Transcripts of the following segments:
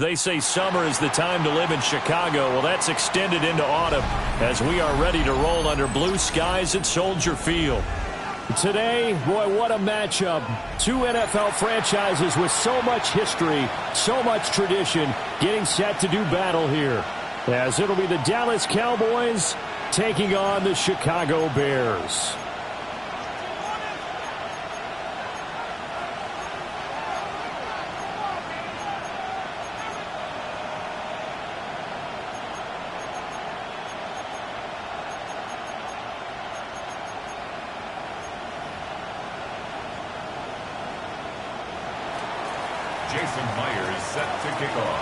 They say summer is the time to live in Chicago. Well, that's extended into autumn as we are ready to roll under blue skies at Soldier Field. Today, boy, what a matchup. Two NFL franchises with so much history, so much tradition, getting set to do battle here. As it'll be the Dallas Cowboys taking on the Chicago Bears.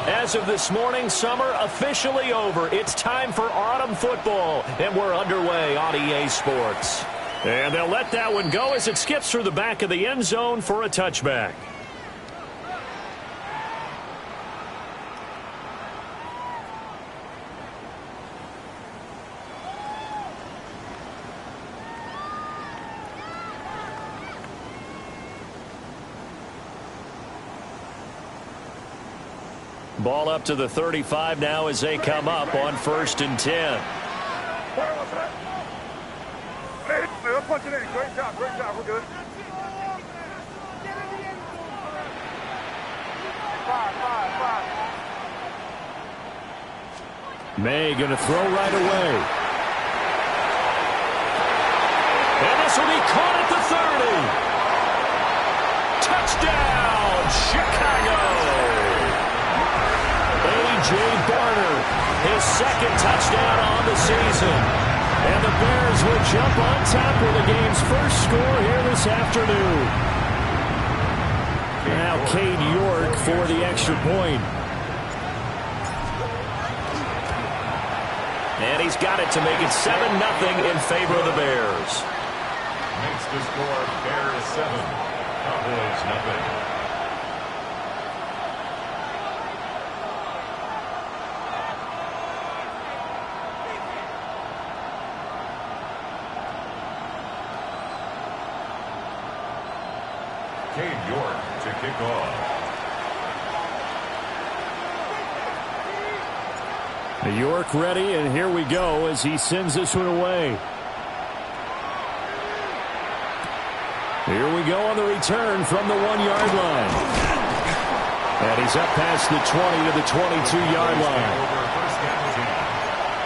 As of this morning, summer officially over. It's time for autumn football, and we're underway on EA Sports. And they'll let that one go as it skips through the back of the end zone for a touchback. Ball up to the 35 now as they come up on 1st and 10. Let's punch it in. Great job. We're good. Five. May going to throw right away. And this will be caught at the 30. Touchdown, Chicago. A.J. Barner, his second touchdown on the season. And the Bears will jump on top with the game's first score here this afternoon. Now Cade York for the extra point. And he's got it to make it 7-0 in favor of the Bears. Makes the score Bears 7, Cowboys 0. Cade York to kick off. York ready, and here we go as he sends this one away. Here we go on the return from the 1-yard line. And he's up past the 20 to the 22-yard line. First down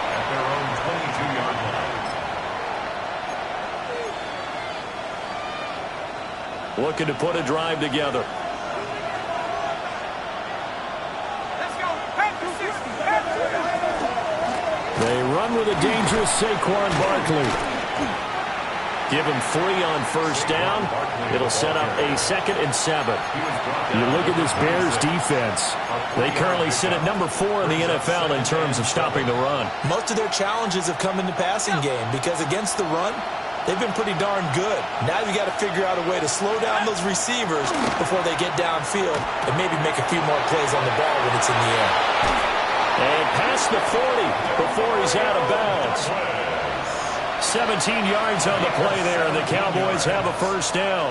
at their own 22-yard line. Looking to put a drive together. They run with a dangerous Saquon Barkley. Give him 3 on first down. It'll set up a 2nd and 7. You look at this Bears defense. They currently sit at number 4 in the NFL in terms of stopping the run. Most of their challenges have come in the passing game because against the run, they've been pretty darn good. Now you've got to figure out a way to slow down those receivers before they get downfield and maybe make a few more plays on the ball when it's in the air. And past the 40 before he's out of bounds. 17 yards on the play there, and the Cowboys have a first down.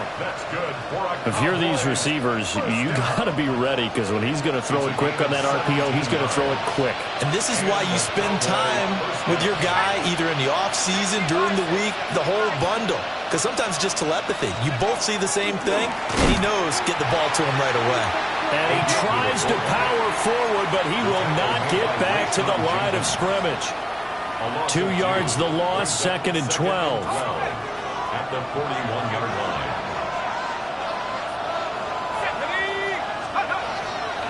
If you're these receivers, you got to be ready, because when he's going to throw it quick on that RPO, he's going to throw it quick. And this is why you spend time with your guy either in the offseason, during the week, the whole bundle. Because sometimes just telepathy. You both see the same thing, and he knows get the ball to him right away. And he tries to power forward, but he will not get back to the line of scrimmage. 2 yards the loss, 2nd and 12. At the 41-yard line.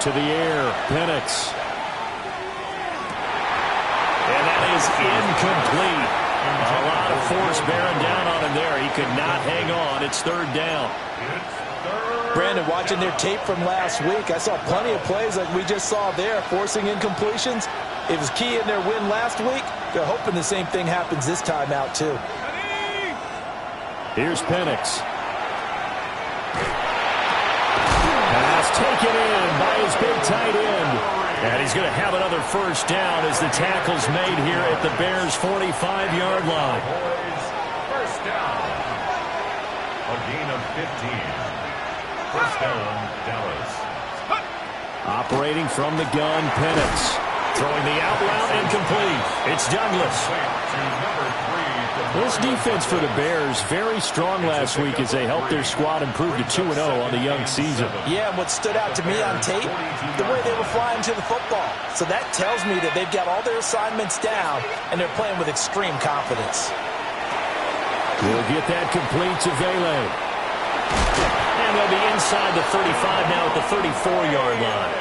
To the air, Penix. And that is incomplete. A lot of force bearing down on him there. He could not hang on. It's 3rd down. Brandon, watching their tape from last week, I saw plenty of plays like we just saw there, forcing incompletions. It was key in their win last week. They're hoping the same thing happens this time out, too. Here's Penix. Pass taken in by his big tight end. And he's going to have another first down as the tackle's made here at the Bears' 45-yard line. First down. A gain of 15. First down, Dallas. Operating from the gun, Penix. Throwing the out route incomplete. It's Douglas. This defense for the Bears, very strong last week as they helped their squad improve to 2-0 on the young season. Yeah, and what stood out to me on tape, the way they were flying to the football. So that tells me that they've got all their assignments down, and they're playing with extreme confidence. We'll get that complete to Vele. And they'll be inside the 35 now at the 34-yard line.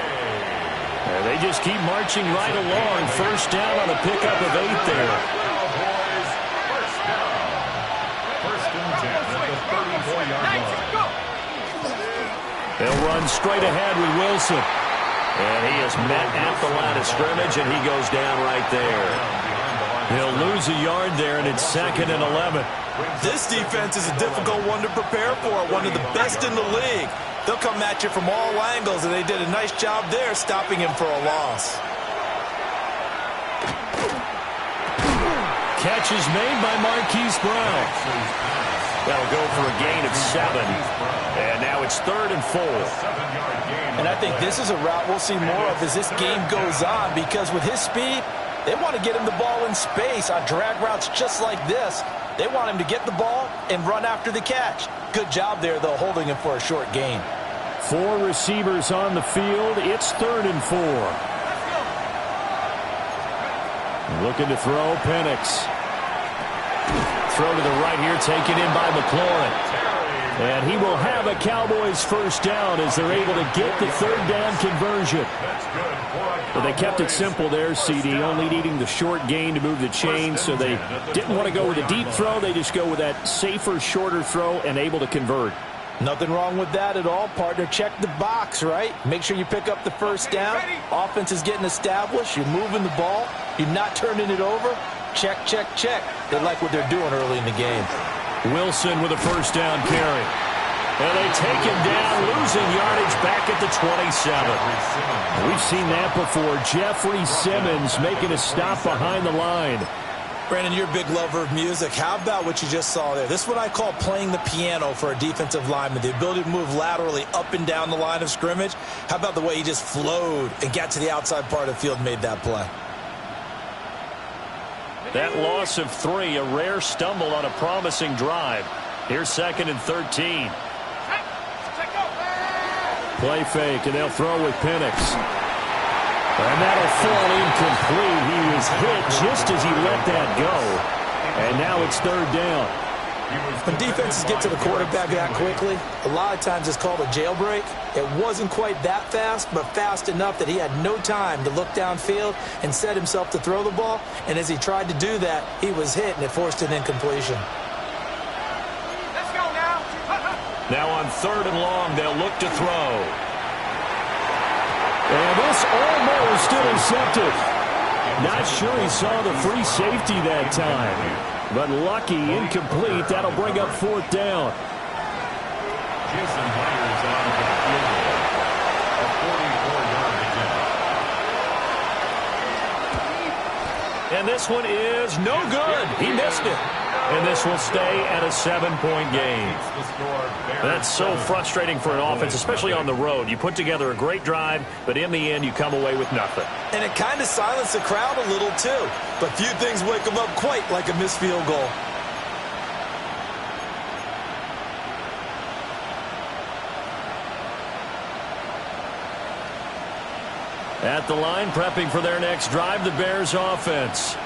And they just keep marching right along. First down on a pickup of 8 there. First down. First and 10 at the 34-yard line. They'll run straight ahead with Wilson. And he is met at the line of scrimmage, and he goes down right there. He'll lose a yard there, and it's 2nd and 11. This defense is a difficult one to prepare for, one of the best in the league. They'll come at you from all angles, and they did a nice job there stopping him for a loss. Catch is made by Marquise Brown. That'll go for a gain of 7. And now it's 3rd and 4. And I think this is a route we'll see more of as this game goes on, because with his speed, they want to get him the ball in space on drag routes just like this. They want him to get the ball and run after the catch. Good job there, though, holding him for a short gain. 4 receivers on the field. It's 3rd and 4. Looking to throw, Penix. Throw to the right here, taken in by McLaurin. And he will have a Cowboys first down as they're able to get the 3rd down conversion. But they kept it simple there, CD, only needing the short gain to move the chains, so they didn't want to go with a deep throw. They just go with that safer, shorter throw and able to convert. Nothing wrong with that at all, partner. Check the box, right? Make sure you pick up the first down. Offense is getting established. You're moving the ball. You're not turning it over. Check, check, check. They like what they're doing early in the game. Wilson with a first down carry. And they take him down, losing yardage back at the 27. We've seen that before. Jeffrey Simmons making a stop behind the line. Brandon, you're a big lover of music. How about what you just saw there? This is what I call playing the piano for a defensive lineman. The ability to move laterally up and down the line of scrimmage. How about the way he just flowed and got to the outside part of the field and made that play? That loss of 3, a rare stumble on a promising drive. Here's 2nd and 13. Play fake, and they'll throw with Penix. And that'll fall incomplete. He was hit just as he let that go. And now it's 3rd down. When defenses get to the quarterback that quickly, a lot of times it's called a jailbreak. It wasn't quite that fast, but fast enough that he had no time to look downfield and set himself to throw the ball. And as he tried to do that, he was hit, and it forced an incompletion. Let's go now. Now on 3rd and long, they'll look to throw. And this almost intercepted. Not sure he saw the free safety that time. But lucky, incomplete. That'll bring up 4th down. Jason Myers on the field goal. A 44-yard attempt. And this one is no good. He missed it. and this will stay at a 7-point game. That's so frustrating for an offense, especially on the road. You put together a great drive, but in the end, you come away with nothing. And it kind of silenced the crowd a little, too. But few things wake them up quite like a missed field goal. At the line, prepping for their next drive, the Bears offense.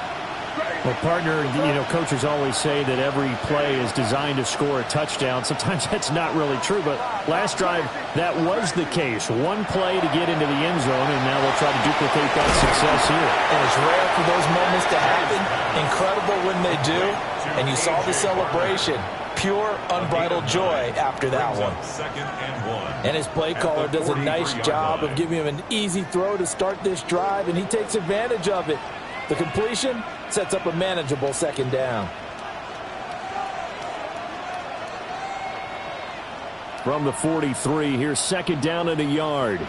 Well, partner, coaches always say that every play is designed to score a touchdown. Sometimes that's not really true, but last drive, that was the case. One play to get into the end zone, and now they'll try to duplicate that success here. And it's rare for those moments to happen. Incredible when they do. And you saw the celebration. Pure, unbridled joy after that one. And his play caller does a nice job of giving him an easy throw to start this drive, and he takes advantage of it. The completion sets up a manageable second down. From the 43, here's second down and a yard.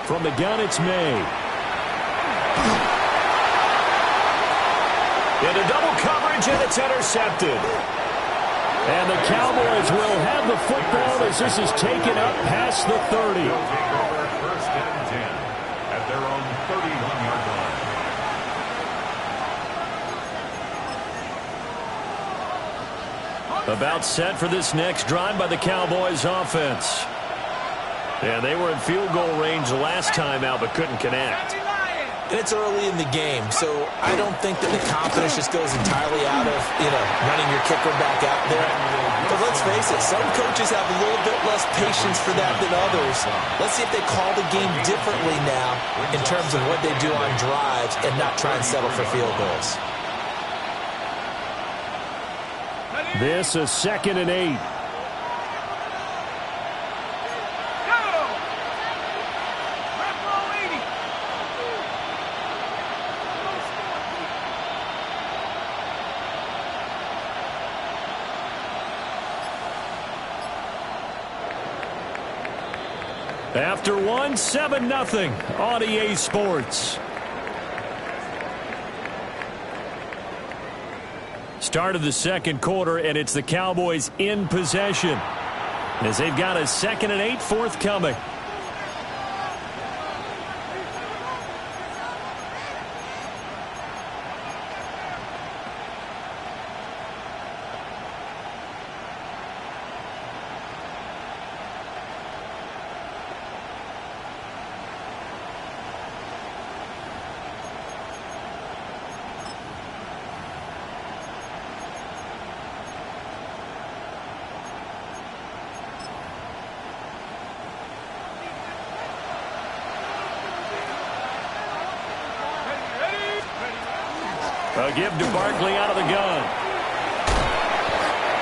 From the gun, it's May. Into double coverage, and it's intercepted. And the Cowboys will have the football as this is taken up past the 30. First and 10 at their own 31-yard line. About set for this next drive by the Cowboys offense. Yeah, they were in field goal range the last time out, but couldn't connect. And it's early in the game, so I don't think that the confidence just goes entirely out of, running your kicker back out there. But let's face it, some coaches have a little bit less patience for that than others. Let's see if they call the game differently now in terms of what they do on drives and not try and settle for field goals. This is 2nd and 8. After 1, 7-0 on EA Sports. Start of the second quarter, and it's the Cowboys in possession as they've got a 2nd and 8 forthcoming. A give to Barkley out of the gun.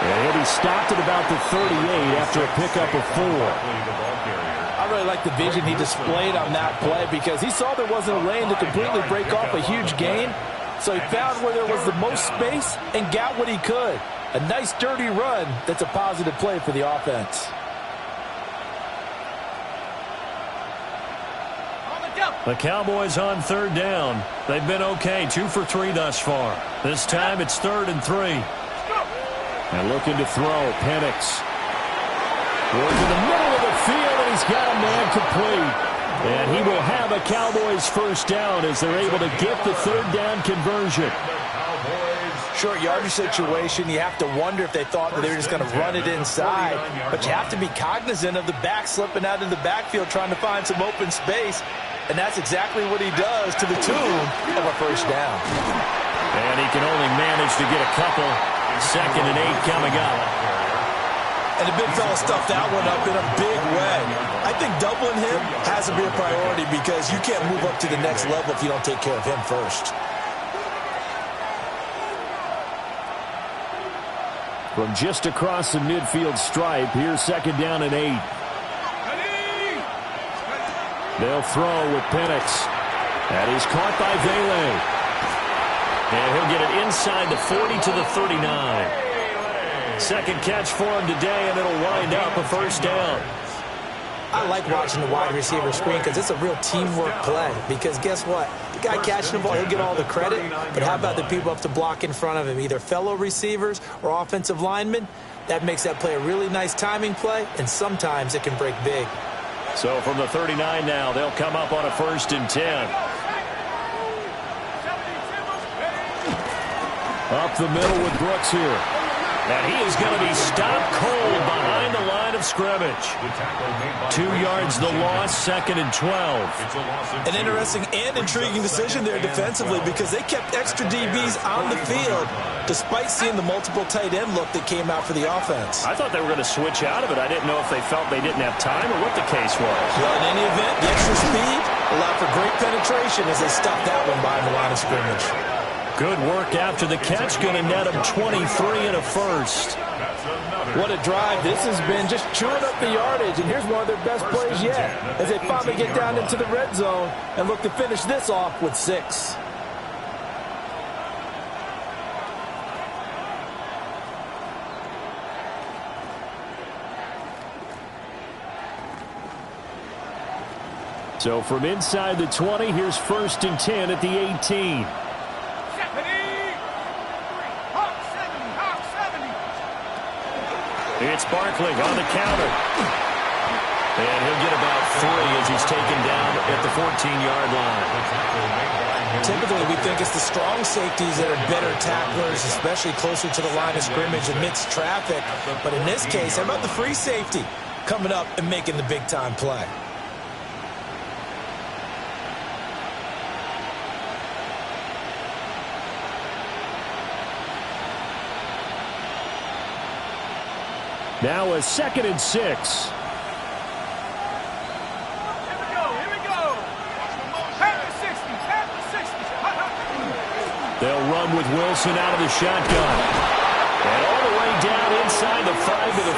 And he'll be stopped at about the 38 after a pickup of 4. I really like the vision he displayed on that play because he saw there wasn't a lane to completely break off a huge gain. So he found where there was the most space and got what he could. A nice dirty run that's a positive play for the offense. The Cowboys on 3rd down. They've been okay, 2 for 3 thus far. This time it's 3rd and 3. And looking to throw, Penix. Towards in the middle of the field, and he's got a man complete. And he will have a Cowboys first down as they're able to get the 3rd down conversion. Short yardage situation, you have to wonder if they thought that they were just going to run it inside. But you have to be cognizant of the back slipping out in the backfield trying to find some open space. And that's exactly what he does to the tune of a first down. And he can only manage to get a couple. 2nd and 8 coming up. And the big fella stuffed that one up in a big way. I think doubling him has to be a priority because you can't move up to the next level if you don't take care of him first. From just across the midfield stripe, here's 2nd down and 8. They'll throw with Penix. That is caught by Vele. And he'll get it inside the 40 to the 39. Second catch for him today, and it'll wind up a first down. I like watching the wide receiver screen because it's a real teamwork play. Because guess what? The guy catching the ball, he'll get all the credit. But how about the people up to block in front of him, either fellow receivers or offensive linemen? That makes that play a really nice timing play, and sometimes it can break big. So from the 39 now, they'll come up on a 1st and 10. Up the middle with Brooks here. And he is going to be stopped cold behind the line of scrimmage. 2 yards the loss, 2nd and 12. An interesting and intriguing decision there defensively because they kept extra DBs on the field despite seeing the multiple tight end look that came out for the offense. I thought they were going to switch out of it. I didn't know if they felt they didn't have time or what the case was. Well, in any event, the extra speed allowed for great penetration as they stopped that one behind the line of scrimmage. Good work after the catch. Going to net them 23 and a 1st. What a drive this has been, just chewing up the yardage. And here's one of their best plays yet as they finally get down into the red zone and look to finish this off with 6. So from inside the 20, here's 1st and 10 at the 18. It's Barkley on the counter. And he'll get about 3 as he's taken down at the 14-yard line. Typically, we think it's the strong safeties that are better tacklers, especially closer to the line of scrimmage amidst traffic. But in this case, how about the free safety coming up and making the big-time play? Now a 2nd and 6. Here we go. Pass the 60, pass the 60. They'll run with Wilson out of the shotgun. And all the way down inside the 5 to the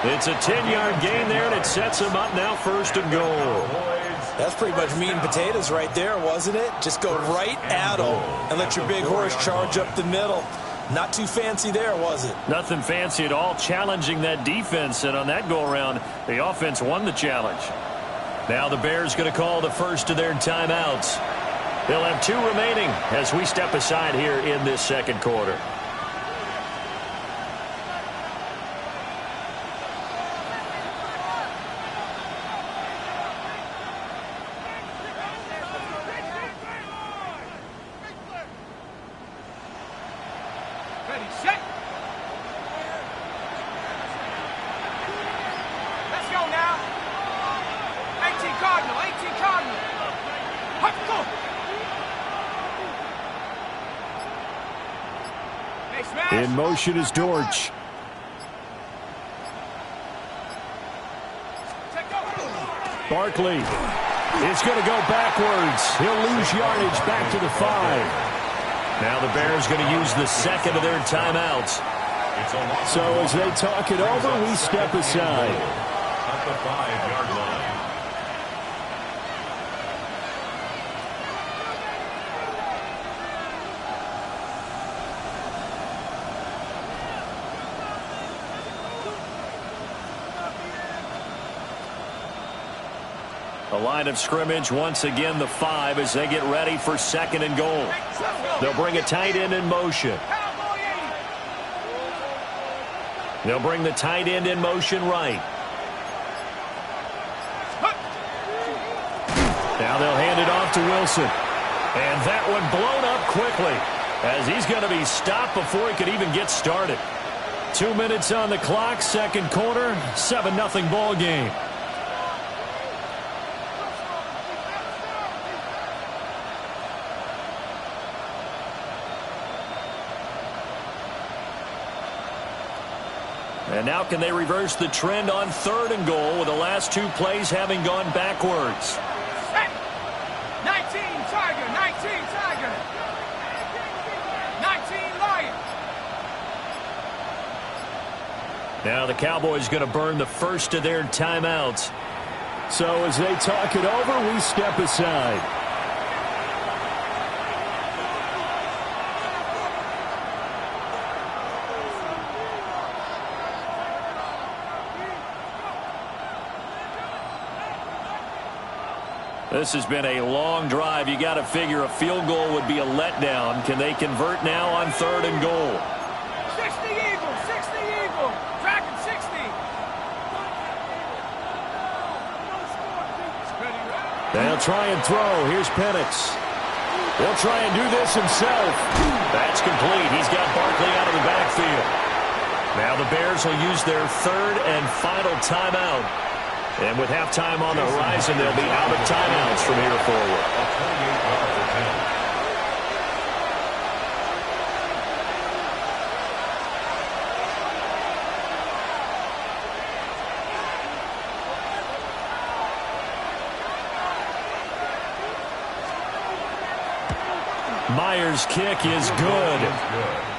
4. It's a 10-yard gain there, and it sets them up now 1st and goal. That's pretty much meat and potatoes right there, wasn't it? Just go right at them and let your big horse charge up the middle. Not too fancy there, was it? Nothing fancy at all, challenging that defense. And on that go-around, the offense won the challenge. Now the Bears going to call the first of their timeouts. They'll have 2 remaining as we step aside here in this 2nd quarter. Ready, set. Let's go now. 18 Cardinal, 18 Cardinal. Hop, go. Hey, smash. In motion is Dortch. Barkley is going to go backwards. He'll lose yardage back to the 5. Now the Bears going to use the 2nd of their timeouts. So as they talk it over, we step aside. At the 5-yard line. The line of scrimmage, once again, the 5 as they get ready for 2nd and goal. They'll bring a tight end in motion. They'll bring the tight end in motion right. Now they'll hand it off to Wilson. And that one blown up quickly as he's going to be stopped before he could even get started. 2 minutes on the clock, 2nd quarter, 7-0 ball game. And now can they reverse the trend on 3rd and goal with the last 2 plays having gone backwards? 19 Tiger, 19 Tiger. 19 Lion. Now the Cowboys going to burn the first of their timeouts. So as they talk it over, we step aside. This has been a long drive. You got to figure a field goal would be a letdown. Can they convert now on 3rd and goal? 60 Eagle, 60 Eagle, Dragon 60. They'll try and throw. Here's Penix. He'll try and do this himself. That's complete. He's got Barkley out of the backfield. Now the Bears will use their 3rd and final timeout. And with halftime on the horizon, they'll be out of timeouts from here forward. A 28-yard attempt. Myers' kick is good.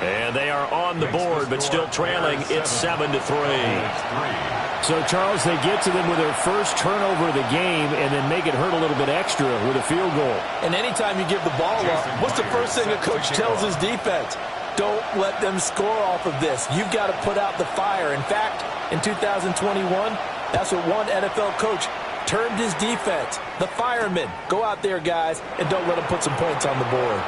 And they are on the board, but still trailing. It's 7-3. So, Charles, they get to them with their first turnover of the game and then make it hurt a little bit extra with a field goal. And anytime you give the ball up, what's the first thing a coach tells his defense? Don't let them score off of this. You've got to put out the fire. In fact, in 2021, that's what one NFL coach termed his defense, the firemen. Go out there, guys, and don't let them put some points on the board.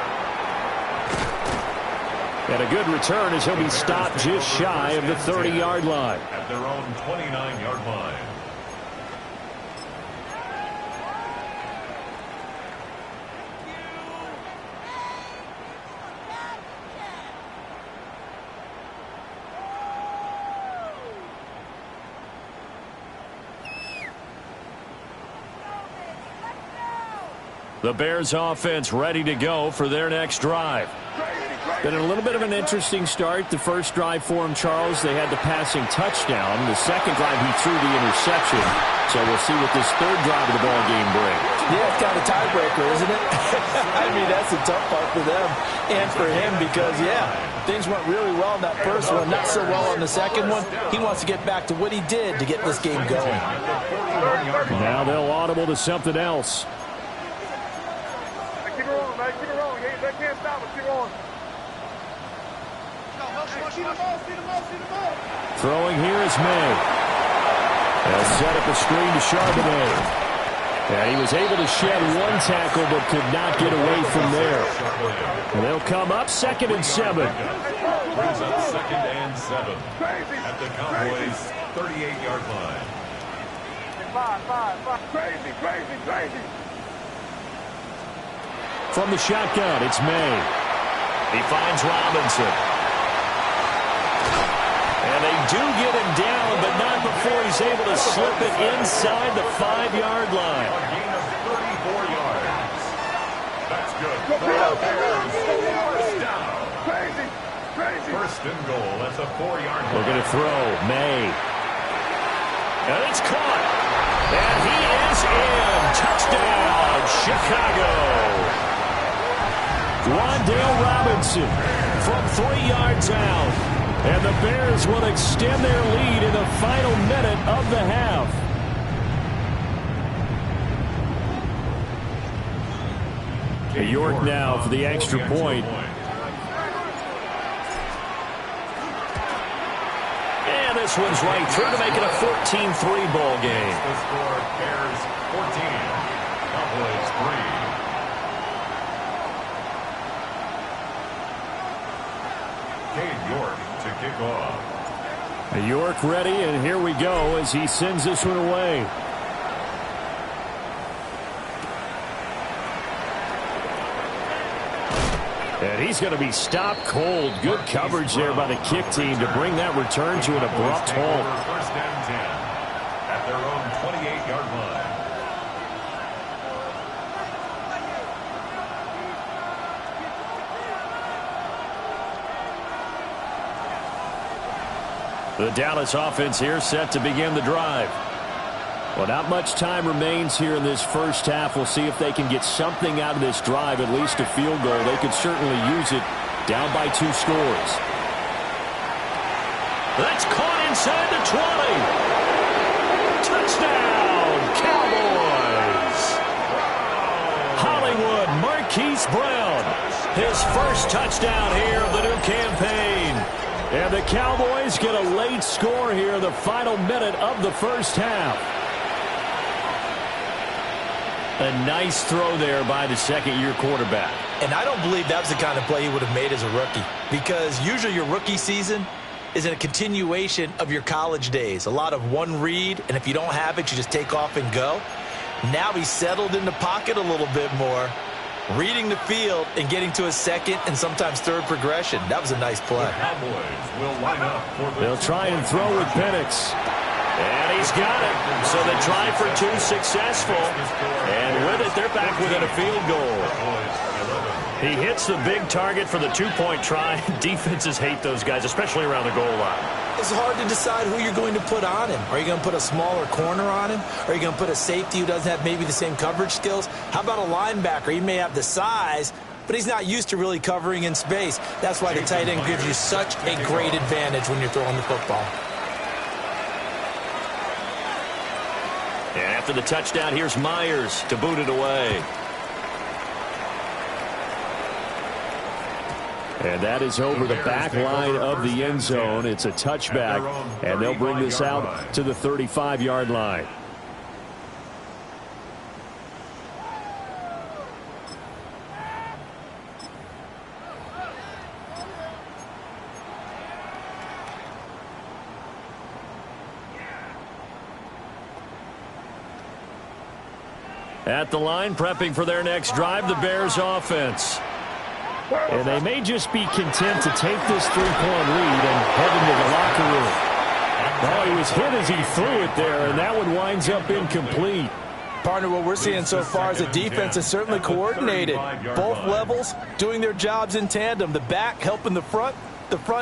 And a good return as he'll be stopped just shy of the 30-yard line. At their own 29-yard line. The Bears offense ready to go for their next drive. Been a little bit of an interesting start. The first drive for him, Charles, they had the passing touchdown. The second drive, he threw the interception. So we'll see what this third drive of the ball game brings. Yeah, it's kind of a tiebreaker, isn't it? I mean, that's the tough part for them and for him because, yeah, things went really well in that first one, not so well on the second one. He wants to get back to what he did to get this game going. Now they'll audible to something else. Keep it rolling, man. Keep it rolling. They can't stop us. Keep it rolling. Throwing here is May. They'll set up a screen to Charbonnet. And he was able to shed one tackle but could not get away from there. And they'll come up 2nd and 7. Brings up 2nd and 7 at the Cowboys' 38-yard line. 5. Crazy. From the shotgun, it's May. He finds Robinson. And they do get him down, but not before he's able to slip it inside the 5-yard line. A gain of 34 yards. That's good. First down. Crazy. First and goal. That's a 4-yard line. We're going to throw. May. And it's caught. And he is in. Touchdown, Chicago. Wandale Robinson from 3 yards out. And the Bears will extend their lead in the final minute of the half. York now for the extra point. And this one's right through to make it a 14-3 ball game. The score, Bears 14, Cowboys 3. York to kick off. York ready, and here we go as he sends this one away. And he's going to be stopped cold. Good coverage there by the kick team to bring that return to an abrupt halt. First and 10 at their own 28-yard line. The Dallas offense here set to begin the drive. Well, not much time remains here in this first half. We'll see if they can get something out of this drive, at least a field goal. They could certainly use it down by 2 scores. That's caught inside the 20. Touchdown, Cowboys. Hollywood Marquise Brown. His first touchdown here of the new campaign. And the Cowboys get a late score here in the final minute of the first half. A nice throw there by the second-year quarterback. And I don't believe that was the kind of play he would have made as a rookie, because usually your rookie season is a continuation of your college days. A lot of one read, and if you don't have it, you just take off and go. Now he's settled in the pocket a little bit more, reading the field and getting to a second and sometimes third progression. That was a nice play. The Cowboys will line up for the They'll try and throw with Penix. And he's got it. So they try for two, successful. And with it, they're back within a field goal. He hits the big target for the two-point try. Defenses hate those guys, especially around the goal line. It's hard to decide who you're going to put on him. Are you going to put a smaller corner on him? Are you going to put a safety who doesn't have maybe the same coverage skills? How about a linebacker? He may have the size, but he's not used to really covering in space. That's why the tight end gives you such a great advantage when you're throwing the football. And after the touchdown, here's Myers to boot it away. And that is over the back line of the end zone. It's a touchback, and they'll bring this out to the 35-yard line. At the line, prepping for their next drive, the Bears offense. And they may just be content to take this three-point lead and head into the locker room. Well, he was hit as he threw it there, and that one winds up incomplete. Partner, what we're seeing so far is the defense is certainly coordinated. Both levels doing their jobs in tandem. The back helping the front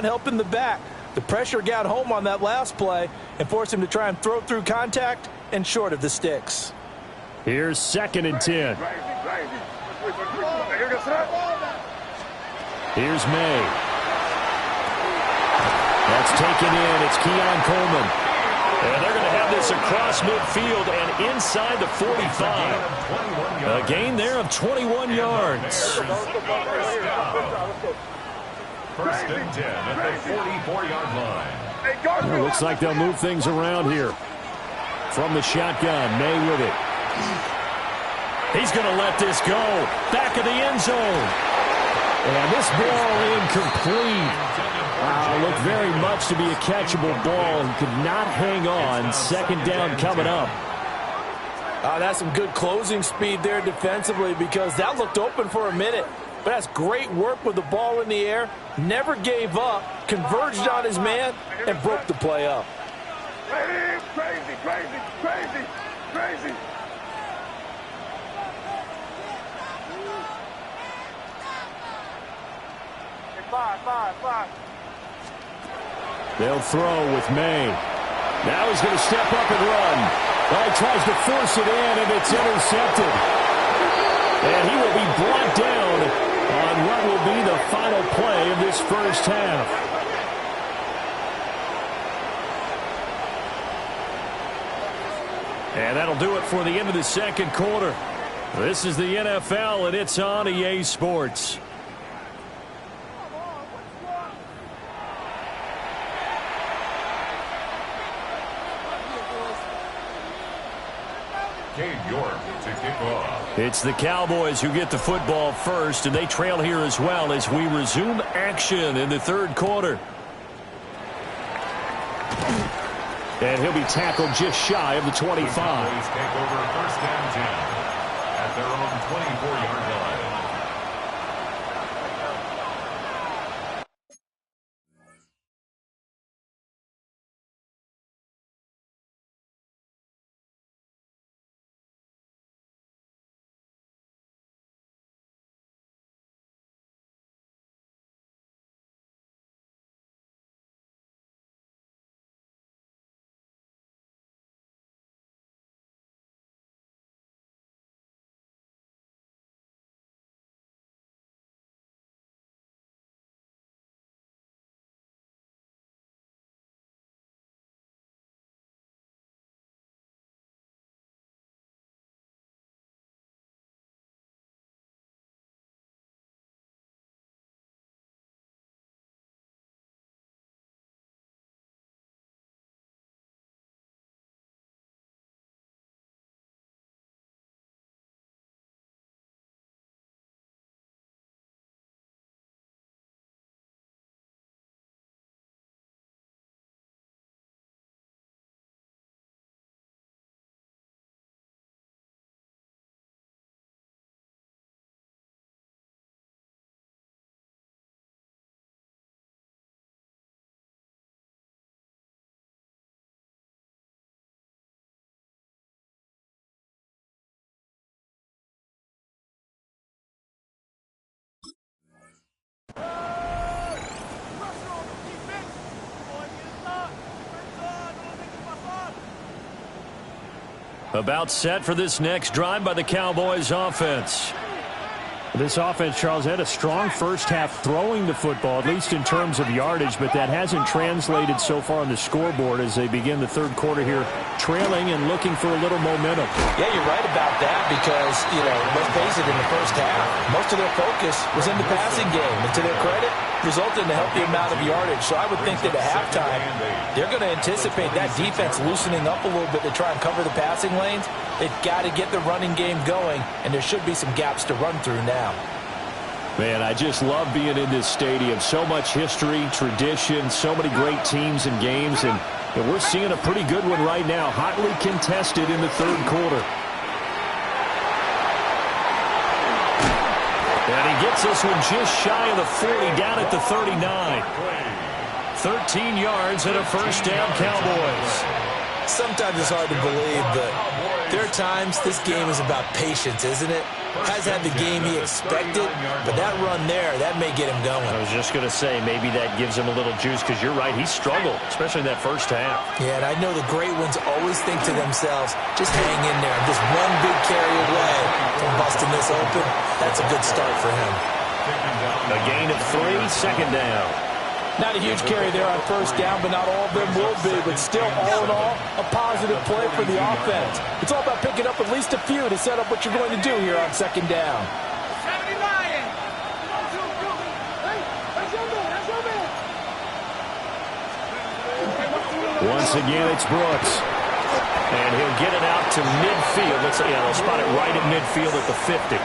helping the back. The pressure got home on that last play and forced him to try and throw through contact and short of the sticks. Here's 2nd and 10. Here's May. That's taken in. It's Keon Coleman. And they're going to have this across midfield and inside the 45. A gain there of 21 yards. First and 10 at the 44-yard line. Well, looks like they'll move things around here. From the shotgun, May with it. He's going to let this go. Back of the end zone. And this ball incomplete. Looked very much to be a catchable ball. He could not hang on. 2nd down coming up. That's some good closing speed there defensively, because that looked open for a minute. But that's great work with the ball in the air. Never gave up, converged on his man, and broke the play up. Crazy, crazy, crazy, crazy. Five. They'll throw with May. Now he's going to step up and run. Well, he tries to force it in, and it's intercepted. And he will be brought down on what will be the final play of this first half. And that'll do it for the end of the second quarter. This is the NFL, and it's on EA Sports. To kick off. It's the Cowboys who get the football first, and they trail here as well as we resume action in the third quarter. And he'll be tackled just shy of the 25. The Cowboys take over first and 10 at their own 24-yard line. About set for this next drive by the Cowboys offense. This offense, Charles, had a strong first half throwing the football, at least in terms of yardage, but that hasn't translated so far on the scoreboard as they begin the third quarter here, trailing and looking for a little momentum. Yeah, you're right about that because, let's face it, in the first half, most of their focus was in the passing game. And to their credit, resulted in a healthy amount of yardage. So I would think that at halftime, they're going to anticipate that defense loosening up a little bit to try and cover the passing lanes. They've got to get the running game going, and there should be some gaps to run through now. Man, I just love being in this stadium. So much history, tradition, so many great teams and games, and we're seeing a pretty good one right now, hotly contested in the third quarter. And he gets this one just shy of the 40, down at the 39. 13 yards and a first down, Cowboys. Sometimes it's hard to believe, but there are times this game is about patience, isn't it? Has had the game he expected, but that run there, that may get him going. I was just going to say, maybe that gives him a little juice, because you're right, he struggled, especially in that first half. Yeah, and I know the great ones always think to themselves, just hang in there. Just one big carry away from busting this open. That's a good start for him. A gain of 3, second down. Not a huge carry there on first down, but not all of them will be. But still, all in all, a positive play for the offense. It's all about picking up at least a few to set up what you're going to do here on second down. Once again, it's Brooks. And he'll get it out to midfield. They'll spot it right at midfield at the 50.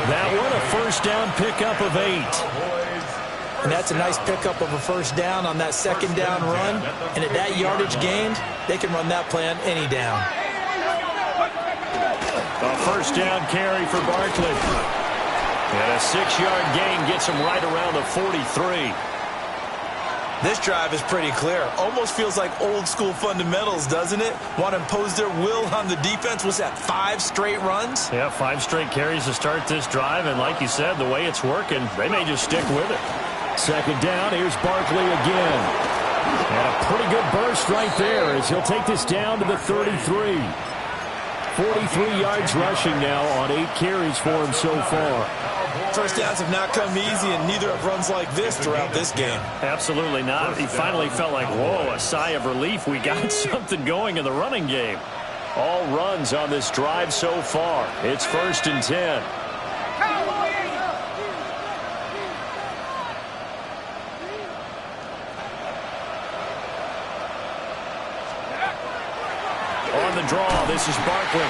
That one, a first down pickup of 8. And that's a nice pickup of a first down on that second down run. And at that yardage gained, they can run that play on any down. A first down carry for Barkley. And a 6-yard gain gets him right around the 43. This drive is pretty clear. Almost feels like old school fundamentals, doesn't it? Want to impose their will on the defense. Was that 5 straight runs? Yeah, 5 straight carries to start this drive. And like you said, the way it's working, they may just stick with it. Second down, here's Barkley again. And a pretty good burst right there as he'll take this down to the 33. 43 yards rushing now on 8 carries for him so far. First downs have not come easy, and neither have runs like this throughout this game. Absolutely not. He finally felt like, whoa, a sigh of relief. We got something going in the running game. All runs on this drive so far. It's 1st and 10. On the draw, this is Barkley.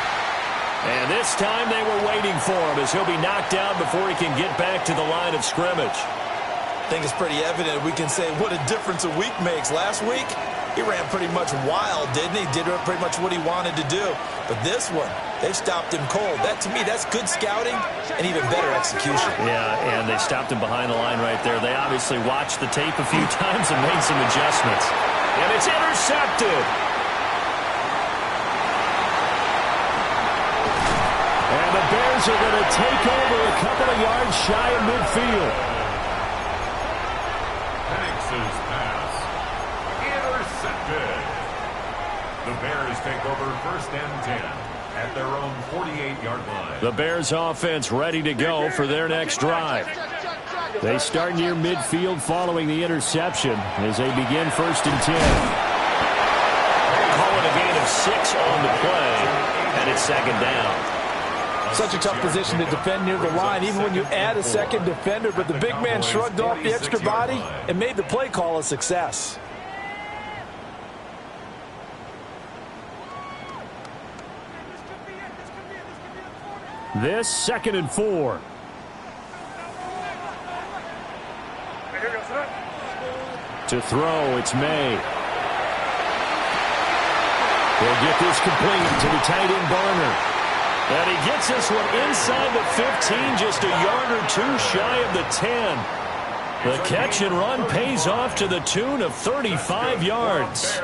And this time they were waiting for him as he'll be knocked down before he can get back to the line of scrimmage. I think it's pretty evident we can say what a difference a week makes. Last week, he ran pretty much wild, didn't he? Did pretty much what he wanted to do. But this one, they've stopped him cold. That, to me, that's good scouting and even better execution. Yeah, and they stopped him behind the line right there. They obviously watched the tape a few times and made some adjustments. And it's intercepted. And the Bears are going to take over a couple of yards shy of midfield. Hanks' pass. Intercepted. The Bears take over 1st and 10 at their own 48-yard line. The Bears offense ready to go for their next drive. They start near midfield following the interception as they begin 1st and 10. Call it a gain of 6 on the play, and it's 2nd down. Such a tough position to defend near the line, even when you add a second defender. But the big man shrugged off the extra body and made the play call a success. This 2nd and 4. To throw, it's May. He'll get this complete to the tight end Barner. And he gets this one inside the 15, just a yard or 2 shy of the 10. The catch and run pays off to the tune of 35 yards.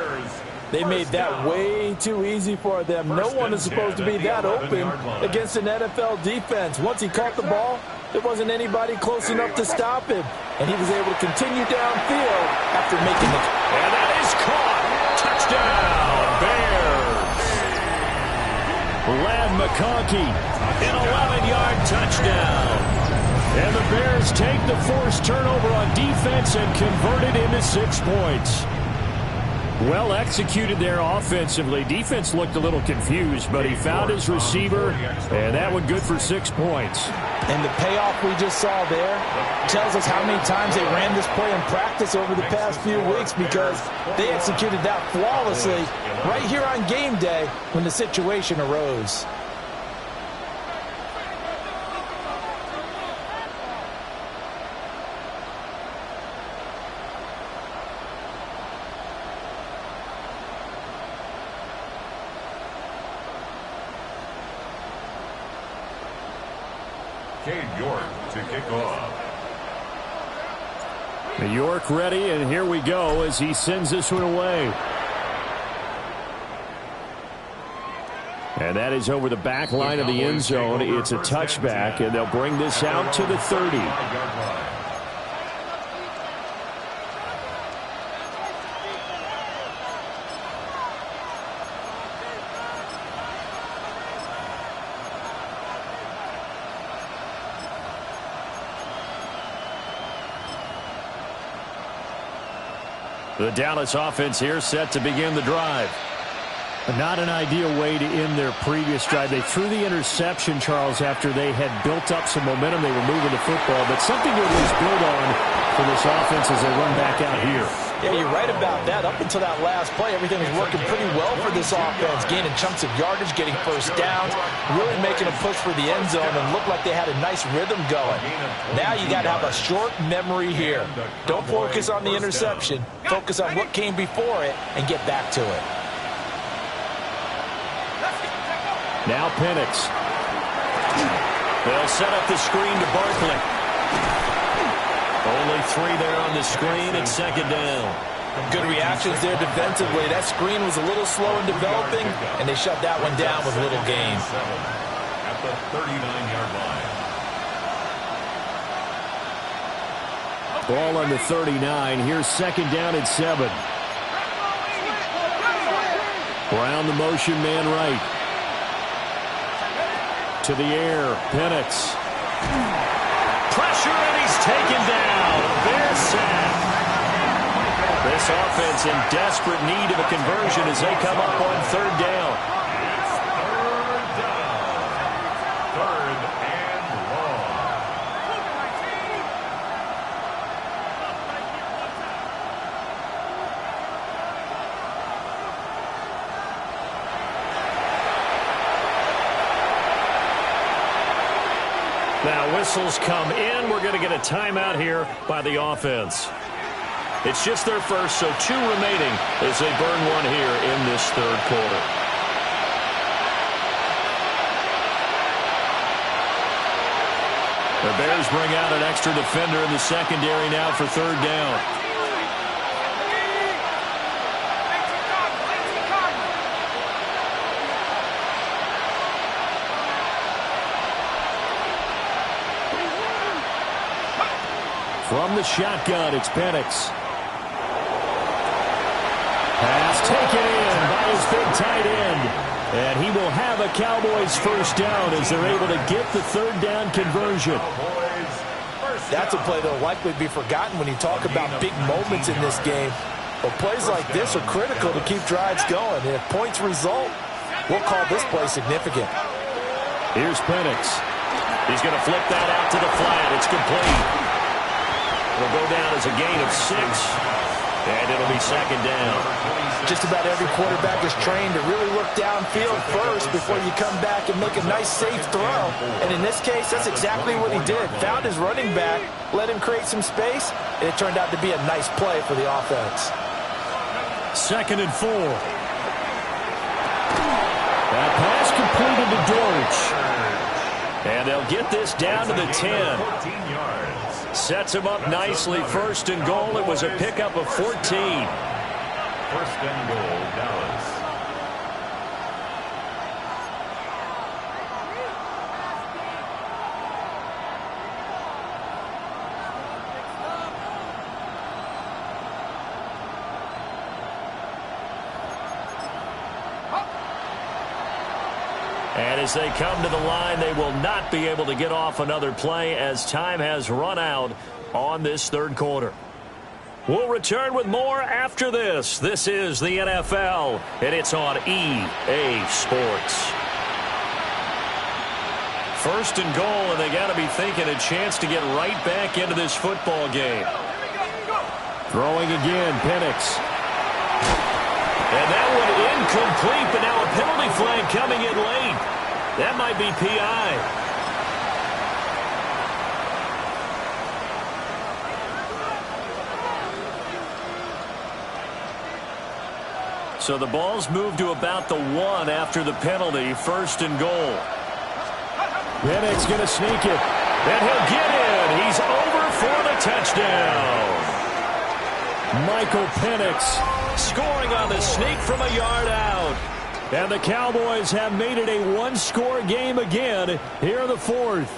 They made that way too easy for them. No one is supposed to be that open against an NFL defense. Once he caught the ball, there wasn't anybody close enough to stop him. And he was able to continue downfield after making it. And that is caught. Touchdown, Bears. Lad McConkey, an 11-yard touchdown. And the Bears take the forced turnover on defense and convert it into 6 points. Well executed there offensively. Defense looked a little confused, but he found his receiver, and that one good for 6 points. And the payoff we just saw there tells us how many times they ran this play in practice over the past few weeks, because they executed that flawlessly right here on game day when the situation arose. York to kick off. York ready, and here we go as he sends this one away. And that is over the back line of the end zone. It's a touchback, and they'll bring this out to the 30. The Dallas offense here set to begin the drive. Not an ideal way to end their previous drive. They threw the interception, Charles, after they had built up some momentum. They were moving the football, but something to at least build on for this offense as they run back out here. Yeah, you're right about that. Up until that last play, everything was working pretty well for this offense, gaining chunks of yardage, getting first downs, really making a push for the end zone, and looked like they had a nice rhythm going. Now you got to have a short memory here. Don't focus on the interception. Focus on what came before it and get back to it. Now Penix. They'll set up the screen to Barkley. Only 3 there on the screen at second down. Good reactions there defensively. That screen was a little slow in developing, and they shut that one down with little gain. At the 39-yard line. Ball on the 39. Here's second down at 7. Brown the motion man right. To the air. Penix. Pressure, and he's taken down. Bears sack. This offense in desperate need of a conversion as they come up on third down. Third and long. Now whistles come in. We're going to get a timeout here by the offense. It's just their first, so 2 remaining as they burn one here in this third quarter. The Bears bring out an extra defender in the secondary now for third down. From the shotgun, it's Penix. Pass taken in by his big tight end. And he will have a Cowboys first down as they're able to get the third down conversion. That's a play that will likely be forgotten when you talk about big moments in this game. But plays like this are critical to keep drives going. And if points result, we'll call this play significant. Here's Penix. He's going to flip that out to the flat. It's complete. It'll go down as a gain of 6, and it'll be second down. Just about every quarterback is trained to really look downfield first before you come back and make a nice, safe throw. And in this case, that's exactly what he did. Found his running back, let him create some space, and it turned out to be a nice play for the offense. Second and 4. That pass completed to Dortch. And they'll get this down to the 10. 14 yards. Sets him up nicely. First and goal. It was a pickup of 14. First and goal, Dallas. And as they come to the line, they will not be able to get off another play as time has run out on this third quarter. We'll return with more after this. This is the NFL, and it's on EA Sports. First and goal, and they got to be thinking a chance to get right back into this football game. Throwing again, Penix. And that one incomplete, but now a penalty flag coming in late. That might be PI. So the ball's moved to about the 1 after the penalty. First and goal. Penix going to sneak it. And he'll get in. He's over for the touchdown. Michael Penix scoring on the sneak from a yard out. And the Cowboys have made it a one-score game again here in the fourth.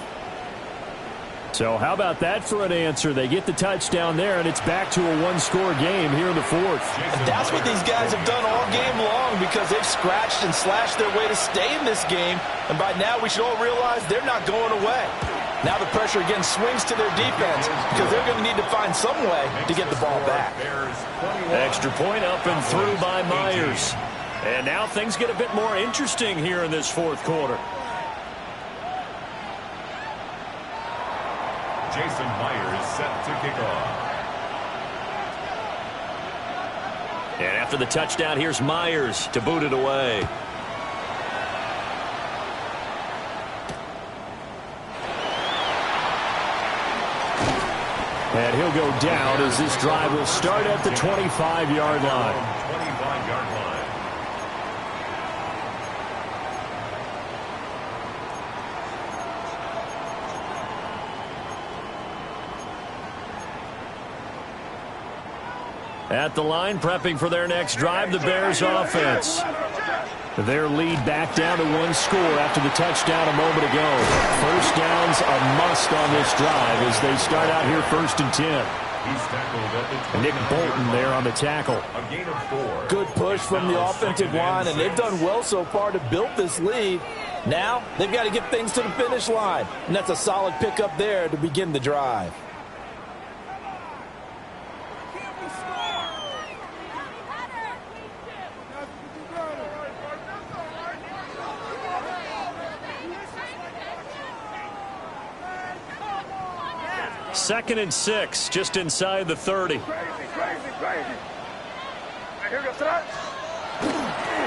So how about that for an answer? They get the touchdown there, and it's back to a one-score game here in the fourth. And that's what these guys have done all game long because they've scratched and slashed their way to stay in this game. And by now we should all realize they're not going away. Now the pressure again swings to their defense because they're going to need to find some way to get the ball back. Extra point up and through by Myers. And now things get a bit more interesting here in this fourth quarter. Jason Myers set to kick off. And after the touchdown, here's Myers to boot it away. And he'll go down as this drive will start at the 25-yard line. 25-yard line. At the line, prepping for their next drive, the Bears offense. Their lead back down to one score after the touchdown a moment ago. First down's a must on this drive as they start out here first and 10. He's tackled at the Nick Bolton there on the tackle. A gain of 4. Good push from the offensive line, and they've done well so far to build this lead. Now they've got to get things to the finish line, and that's a solid pickup there to begin the drive. Second and 6, just inside the 30. And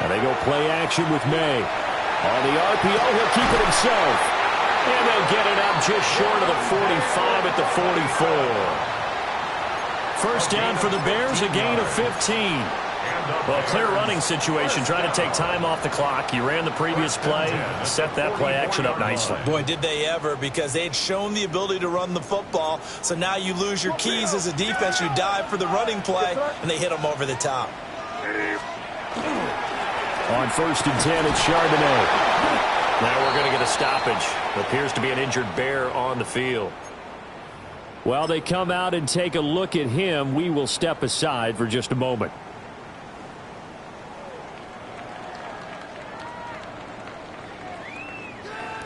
they go play action with May. On the RPO, he'll keep it himself. And they'll get it up just short of the 45 at the 44. First down for the Bears, a gain of 15. Well, a clear running situation, trying to take time off the clock. You ran the previous play, set that play action up nicely. Boy, did they ever, because they had shown the ability to run the football. So now you lose your keys as a defense. You dive for the running play, and they hit them over the top. On first and 10, it's Charbonnet. Now we're going to get a stoppage. Appears to be an injured Bear on the field. While they come out and take a look at him, we will step aside for just a moment.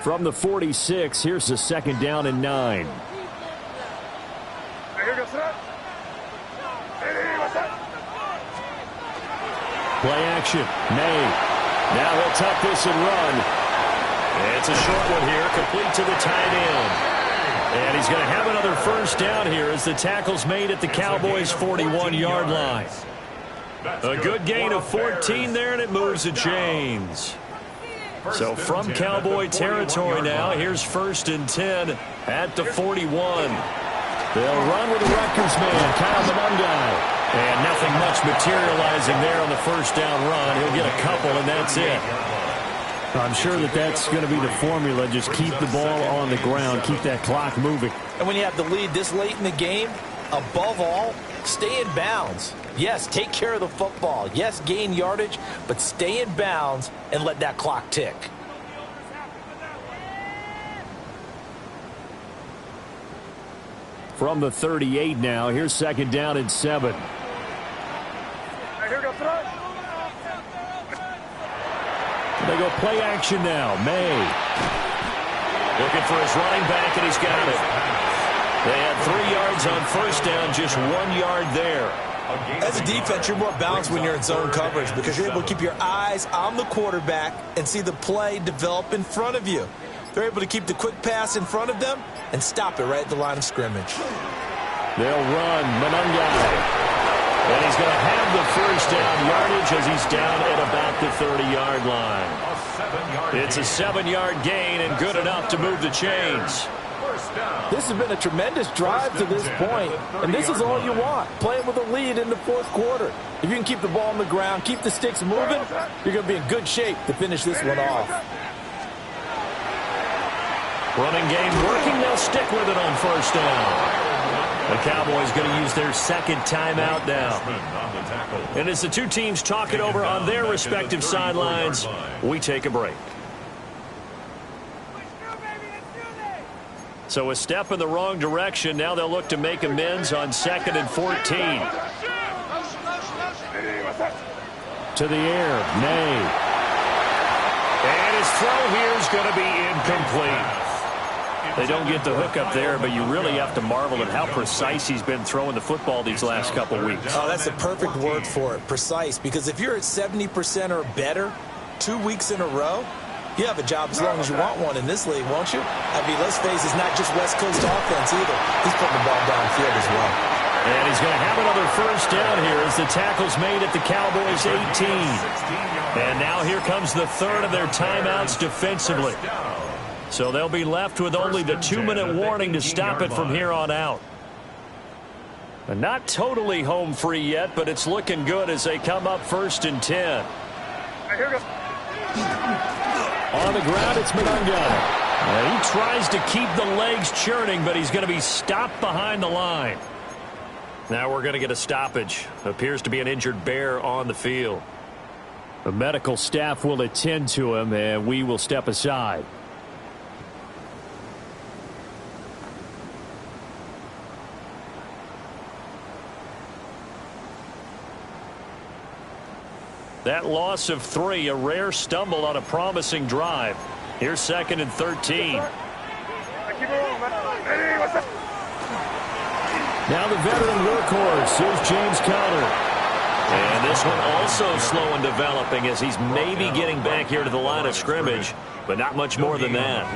From the 46, here's the second down and 9. Play action. May. Now he'll tuck this and run. It's a short one here, complete to the tight end. And he's going to have another first down here as the tackle's made at the Cowboys' 41-yard line. A good gain of 14 there, and it moves the chains. So from Cowboy territory now, here's first and 10 at the 41. They'll run with the Rutgers man, Kyle Monungai. And nothing much materializing there on the first down run. He'll get a couple, and that's it. I'm sure that that's going to be the formula. Just keep the ball on the ground. Keep that clock moving. And when you have the lead this late in the game, above all, stay in bounds. Yes, take care of the football. Yes, gain yardage, but stay in bounds and let that clock tick. From the 38 now, here's second down and 7. They go play action now. May. Looking for his running back, and he's got it. They had 3 yards on first down, just 1 yard there. As a defense, you're more balanced when you're in zone coverage because you're able to keep your eyes on the quarterback and see the play develop in front of you. They're able to keep the quick pass in front of them and stop it right at the line of scrimmage. They'll run Monungai. And he's going to have the first down yardage as he's down at about the 30-yard line. It's a 7-yard gain and good enough to move the chains. This has been a tremendous drive to this point, and this is all you want, playing with a lead in the fourth quarter. If you can keep the ball on the ground, keep the sticks moving, you're going to be in good shape to finish this one off. Running game working. They'll stick with it on first down. The Cowboys going to use their second timeout now. And as the two teams talk it over on their respective sidelines, we take a break. So a step in the wrong direction. Now they'll look to make amends on 2nd and 14. To the air, May. And his throw here is going to be incomplete. They don't get the hook up there, but you really have to marvel at how precise he's been throwing the football these last couple weeks. Oh, that's the perfect word for it, precise, because if you're at 70% or better 2 weeks in a row, you have a job as long as you want one in this league, won't you? I mean, let's face it, it's not just West Coast offense either. He's putting the ball downfield as well. And he's going to have another first down here as the tackle's made at the Cowboys' 18. And now here comes the third of their timeouts defensively. So they'll be left with only the 2-minute warning to stop it from here on out. And not totally home free yet, but it's looking good as they come up 1st and 10. On the ground, it's Monungai. He tries to keep the legs churning, but he's going to be stopped behind the line. Now we're going to get a stoppage. Appears to be an injured bear on the field. The medical staff will attend to him, and we will step aside. That loss of 3, a rare stumble on a promising drive. Here's 2nd and 13. Now the veteran workhorse. Here's James Conner. And this one also slow in developing as he's maybe getting back here to the line of scrimmage, but not much more than that.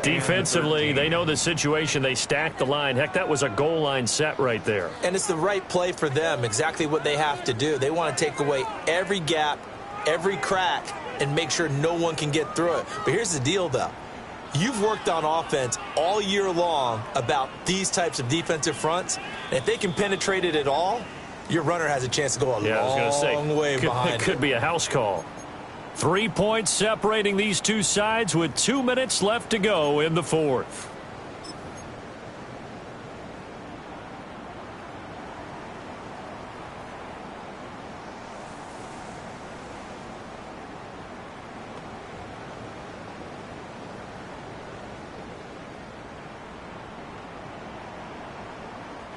Defensively, they know the situation. They stack the line. Heck, that was a goal line set right there. And it's the right play for them, exactly what they have to do. They want to take away every gap, every crack, and make sure no one can get through it. But here's the deal, though. You've worked on offense all year long about these types of defensive fronts. And if they can penetrate it at all, your runner has a chance to go a long way behind it. Could be a house call. 3 points separating these two sides with 2 minutes left to go in the fourth.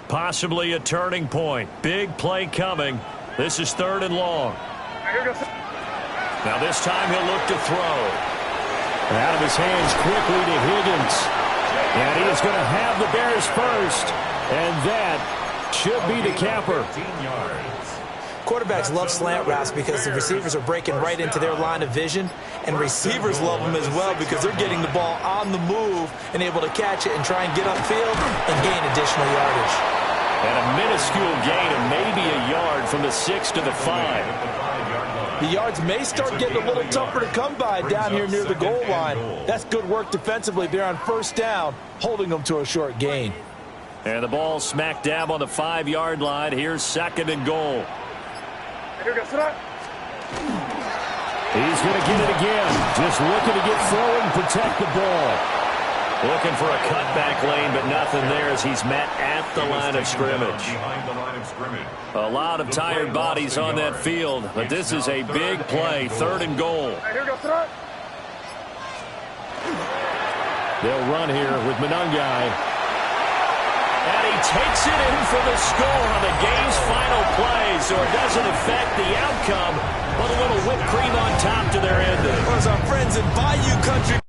Possibly a turning point. Big play coming. This is 3rd and long. Now this time he'll look to throw. Out of his hands quickly to Higgins. And he is going to have the Bears first. And that should be the capper. Quarterbacks love slant routes because the receivers are breaking right into their line of vision. And receivers love them as well because they're getting the ball on the move and able to catch it and try and get upfield and gain additional yardage. And a minuscule gain of maybe a yard from the 6 to the 5. The yards may start getting a little tougher to come by down here near the goal line. That's good work defensively. They're on first down, holding them to a short gain. And the ball smack dab on the 5-yard line. Here's 2nd and goal. He's going to get it again. Just looking to get forward and protect the ball. Looking for a cutback lane, but nothing there as he's met at the line of scrimmage. A lot of tired bodies on that field, but this is a big play. 3rd and goal. They'll run here with Monungai. And he takes it in for the score on the game's final play, so it doesn't affect the outcome, but a little whipped cream on top to their ending. Well, as our friends in Bayou Country